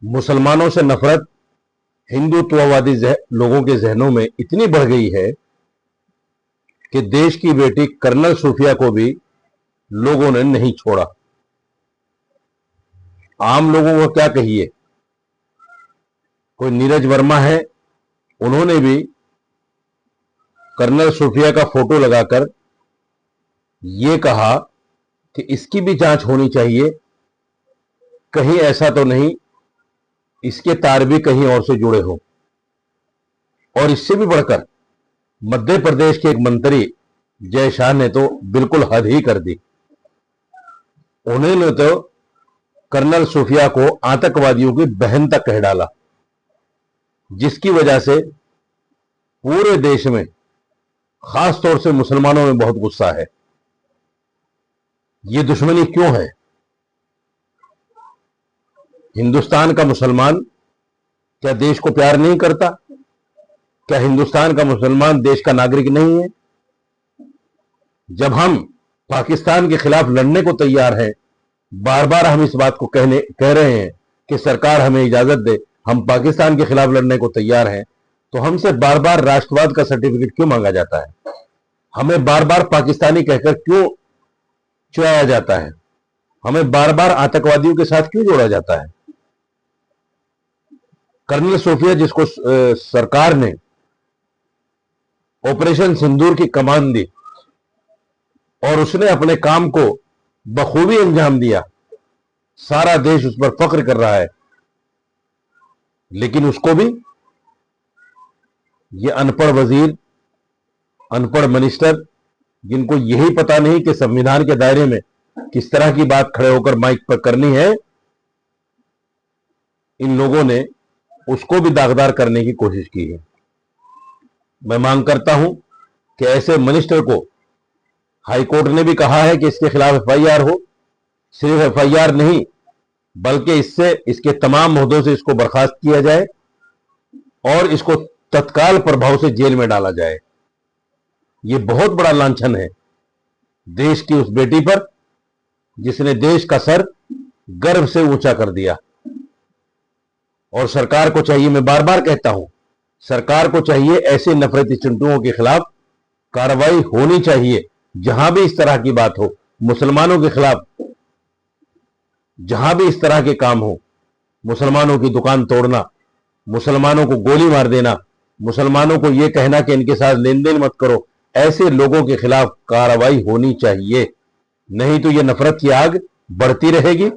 मुसलमानों से नफरत हिंदुत्ववादी लोगों के जहनों में इतनी बढ़ गई है कि देश की बेटी कर्नल सूफिया को भी लोगों ने नहीं छोड़ा। आम लोगों को क्या कहिए, कोई नीरज वर्मा है, उन्होंने भी कर्नल सूफिया का फोटो लगाकर यह कहा कि इसकी भी जांच होनी चाहिए, कहीं ऐसा तो नहीं इसके तार भी कहीं और से जुड़े हो। और इससे भी बढ़कर मध्य प्रदेश के एक मंत्री जय शाह ने तो बिल्कुल हद ही कर दी। उन्होंने तो कर्नल सूफिया को आतंकवादियों की बहन तक कह डाला, जिसकी वजह से पूरे देश में, खास तौर से मुसलमानों में बहुत गुस्सा है। ये दुश्मनी क्यों है? हिंदुस्तान का मुसलमान क्या देश को प्यार नहीं करता? क्या हिंदुस्तान का मुसलमान देश का नागरिक नहीं है? जब हम पाकिस्तान के खिलाफ लड़ने को तैयार हैं, बार बार हम इस बात को कह रहे हैं कि सरकार हमें इजाजत दे, हम पाकिस्तान के खिलाफ लड़ने को तैयार हैं, तो हमसे बार बार राष्ट्रवाद का सर्टिफिकेट क्यों मांगा जाता है? हमें बार बार पाकिस्तानी कहकर क्यों चुराया जाता है? हमें बार बार आतंकवादियों के साथ क्यों जोड़ा जाता है? कर्नल सूफिया, जिसको सरकार ने ऑपरेशन सिंदूर की कमान दी और उसने अपने काम को बखूबी अंजाम दिया, सारा देश उस पर फख्र कर रहा है, लेकिन उसको भी ये अनपढ़ वजीर, अनपढ़ मिनिस्टर, जिनको यही पता नहीं कि संविधान के दायरे में किस तरह की बात खड़े होकर माइक पर करनी है, इन लोगों ने उसको भी दागदार करने की कोशिश की है। मैं मांग करता हूं कि ऐसे मिनिस्टर को, हाईकोर्ट ने भी कहा है कि इसके खिलाफ एफआईआर हो, सिर्फ एफआईआर नहीं बल्कि इसके तमाम ओहदों से इसको बर्खास्त किया जाए और इसको तत्काल प्रभाव से जेल में डाला जाए। यह बहुत बड़ा लांछन है देश की उस बेटी पर जिसने देश का सर गर्व से ऊंचा कर दिया। और सरकार को चाहिए, मैं बार बार कहता हूं, सरकार को चाहिए ऐसे नफरती चिंटुओं के खिलाफ कार्रवाई होनी चाहिए। जहां भी इस तरह की बात हो, मुसलमानों के खिलाफ जहां भी इस तरह के काम हो, मुसलमानों की दुकान तोड़ना, मुसलमानों को गोली मार देना, मुसलमानों को यह कहना कि इनके साथ लेन देन मत करो, ऐसे लोगों के खिलाफ कार्रवाई होनी चाहिए। नहीं तो यह नफरत की आग बढ़ती रहेगी।